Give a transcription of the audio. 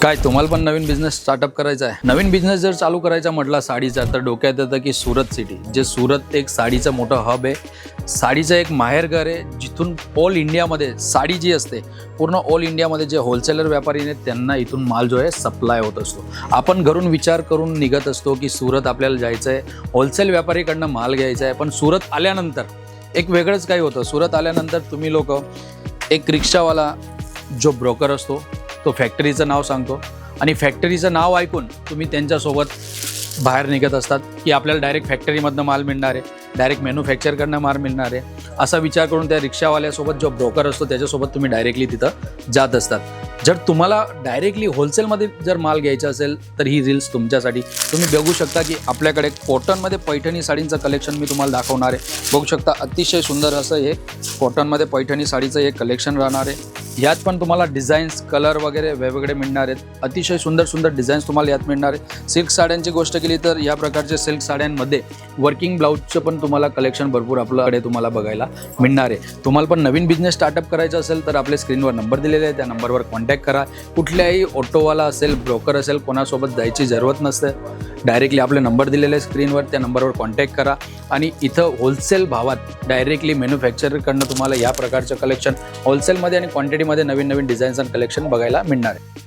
काय तुम्हाला पण नवीन बिझनेस स्टार्टअप करायचा आहे? नवीन बिझनेस जर चालू करायचा म्हटला साडीचा, तर डोक्यात येतं की सुरत सिटी. जे सुरत एक साडीचं मोठं हब आहे, साडीचं एक माहेरघर आहे, जिथून ऑल इंडियामध्ये साडी जी असते, पूर्ण ऑल इंडियामध्ये जे होलसेलर व्यापारी आहेत त्यांना इथून माल जो आहे सप्लाय होत असतो. आपण घरून विचार करून निघत असतो की सुरत आपल्याला जायचं आहे, होलसेल व्यापारीकडनं माल घ्यायचा आहे. पण सुरत आल्यानंतर एक वेगळंच काही होतं. सुरत आल्यानंतर तुम्ही लोक एक रिक्षावाला जो ब्रोकर असतो तो फॅक्टरीचं नाव सांगतो आणि फॅक्टरीचं नाव ऐकून तुम्ही त्यांच्यासोबत बाहेर निघत असतात की आपल्याला डायरेक्ट फॅक्टरीमधनं माल मिळणार आहे, डायरेक्ट मॅन्युफॅक्चरकडनं माल मिळणार आहे, असा विचार करून त्या रिक्षावाल्यासोबत जो ब्रोकर असतो त्याच्यासोबत तुम्ही डायरेक्टली तिथं जात असतात. जर तुम्हाला डायरेक्टली होलसेलमध्ये जर माल घ्यायचा असेल तर ही रील्स तुमच्यासाठी. तुम्ही बघू शकता की आपल्याकडे कॉटनमध्ये पैठणी साडींचं कलेक्शन मी तुम्हाला दाखवणार आहे. बघू शकता अतिशय सुंदर असं हे कॉटनमध्ये पैठणी साडीचं हे कलेक्शन राहणार आहे. यात पण तुम्हाला डिझाईन्स, कलर वगैरे वेगवेगळे मिळणार आहेत. अतिशय सुंदर सुंदर डिझाईन्स तुम्हाला यात मिळणार आहे. सिल्क साड्यांची गोष्ट केली तर या प्रकारच्या सिल्क साड्यांमध्ये वर्किंग ब्लाऊजचं पण तुम्हाला कलेक्शन भरपूर आपल्याकडे तुम्हाला बघायला मिळणार आहे. तुम्हाला पण नवीन बिझनेस स्टार्टअप करायचा असेल तर आपल्या स्क्रीनवर नंबर दिलेले आहे, त्या नंबरवर कॉन्टॅक्ट करा. कुठल्याही ऑटोवाला असेल, ब्रोकर असेल, कोणासोबत जायची जरूरत नसते. डायरेक्टली आपले नंबर दिलेले आहे स्क्रीनवर, त्या नंबरवर कॉन्टॅक्ट करा आणि इथं होलसेल भावात डायरेक्टली मॅन्युफॅक्चरकडनं तुम्हाला या प्रकारचं कलेक्शन होलसेलमध्ये आणि क्वांटिटीमध्ये नवीन नवीन डिझाईन्स आणि कलेक्शन बघायला मिळणार आहे.